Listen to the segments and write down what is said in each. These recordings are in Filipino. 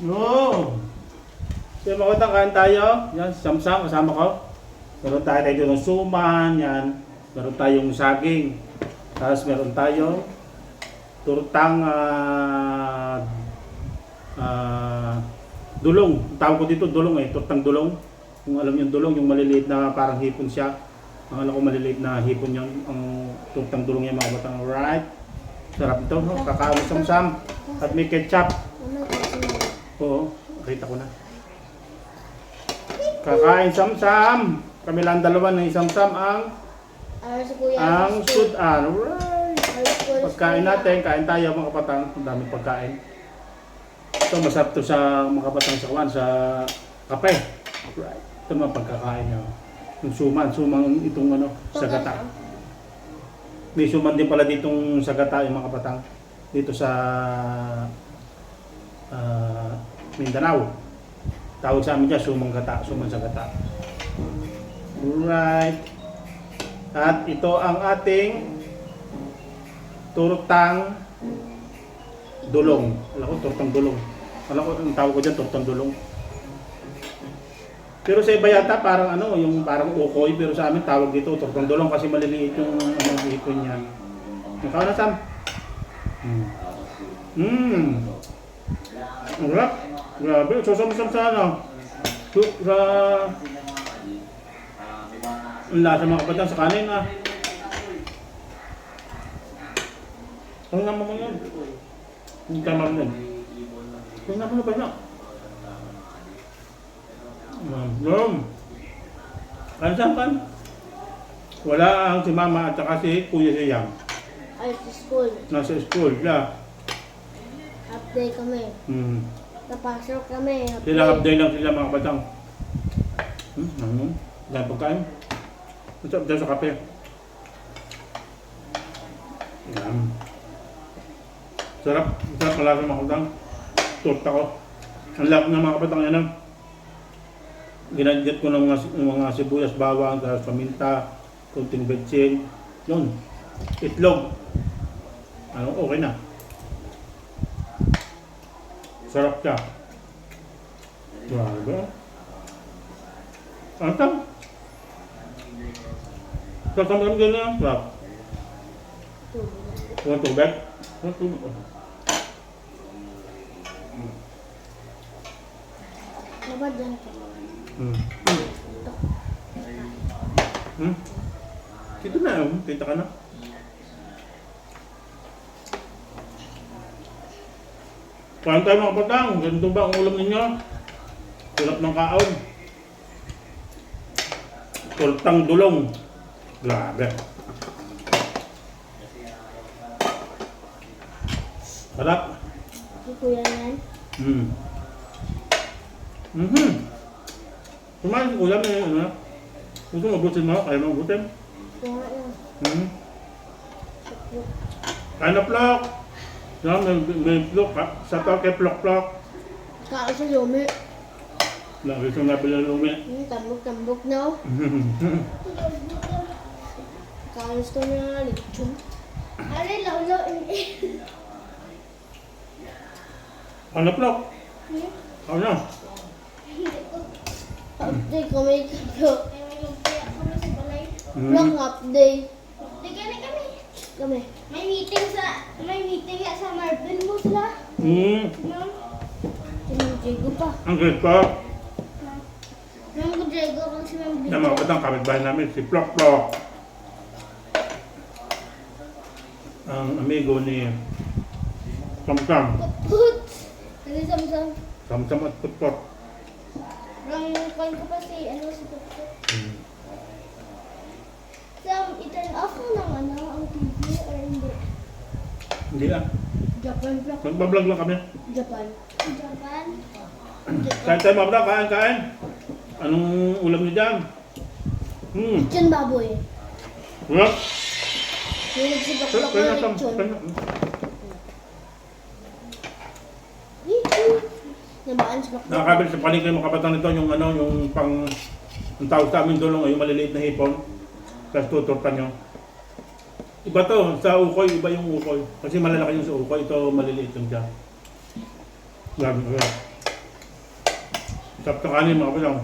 No. So makita kain tayo. Yan, samsam kasama ko. Meron tayo ng suman, yan. Meron tayong saging. Tapos meron tayong turtang dulong. Tawag ko dito dulong turtang dulong. Kung alam niyo dulong, yung maliliit na parang hipon siya. Ang alam ko maliliit na hipon yung ang turtang dulong yung mga batang right. Sarap ito, no? Kakao samsam at may ketchup. Oo, nakita ko na. Kakain samsam. Kami lang dalawa ng samsam ang sudan. Alright. Pagkain natin, kain tayo mga kapatang. Ang daming pagkain. Ito masarap to sa mga kapatang sa kuwan, sa kape. Right. Ito mga pagkakain nyo. Yung sumang itong ano, sagata. May suman din pala ditong sagata yung mga kapatang. Dito sa Mindanao. Tawag sa amin dyan, sumang sagata. Alright. At ito ang ating turtang dulong. Alam ko, turtang dulong. Alam ko, ang tawag ko dyan, turtang dulong. Pero sa iba yata, parang ano, yung parang ukoy. Pero sa amin, tawag dito, turtang dulong kasi maliliit yung ipon niya. Ikaw na, Sam? Ang rap. Grabe, sasam-sam sa ano. Sa ang lasa mga kapatang sa kanin ah. Ang naman mo yun. Ang tama mo yun. Ang naman mo ba yun? Kansan kan? Wala ang si mama at saka si kuya siyang. Ay, sa school. Nasa school, yeah. Update kami. Napasok kami. Sila update lang sila mga kapatang. Dahil pagkain. Masarap dyan sa kape. Yan. Sarap. Masarap pala sa mga kapatang. Torta ko. Ang lap ng mga kapatang yan. Ginadget ko ng mga sibuyas, bawang, tapos paminta, kunting betsin. Yun. Itlog. Ano, okay na. Sarap siya. Grabe. Ang sarap. Sasamaan ka na. Sarap. Huwag tubig. Huwag tubig. Nabad dyan ko. Ito na yun. Kita ka na. Kain tayo mga patang. Ganito ba ang ulam ninyo? Tulap ng kaon. Turtang dulong. Grabe. Sarap. Si kuya yan. Kumain si kuya may ano. Gusto mabutin mo? Kaya mabutin? Kaya yan. Kain na plok. Yan, may plok ha. Sa to kay plok-plok. Kaya sa lumi. Lagi sa nabila lumi. Tambok-tambok na. Kaya gusto na lechon. Aray, lawlaw. Ano plok? Ano? Update kami kayo. Vlog update. Kami. May meeting sa Marvel mo sila. No? Sinong Diego pa. Ang great po. Ma'am ko Diego kung si Ma'am Yan mga batang kapitbahay namin, si Plok-Plok. Ang amigo ni Samsam. Put! Kasi Samsam. Samsam at Putpot. Rang kwan ko pa si Put. Sam, i-turn off mo ng ang TV or hindi? Hindi ah. Japan vlog. Magbablog lang kami. Japan. Japan? Kain tayo mga batang, kain. Anong ulam niyo dyan? Lechon baboy. Wala. Yung nagsibaklak Kaya na na Sam. lechon. Nabaan sa baklak. Nakakabili sa palengke mga kabatang nito yung ano, yung pang ang tawag sa amin dulong ay yung maliliit na hipon. Tapos tuturpan nyo. Iba to, sa ukoy, iba yung ukoy. Kasi malalaki yung sa ukoy, ito maliliit lang siya. Grabe, grabe. Sarap na kanin mga kapatang.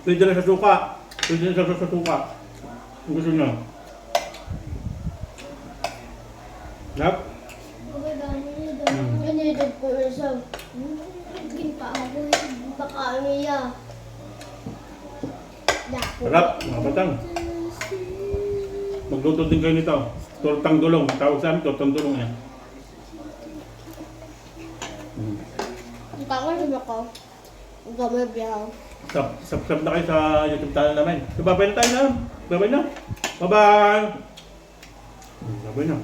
Pwede na sa suka. Pwede na sa suka. Kung gusto nyo. Sarap. Ganyan ko na siya. Ginpa ako. Baka ano yan. Dako. Sarap mga kapatang. Magluto din kayo nito. Tortang dulong. Tawag sa amin, tortang dulong yan. Kakaroon ako. Gamay biyaw. Subscribe na kayo sa YouTube channel namin. So, babay na tayo na. Babay na. Bye-bye. Babay na.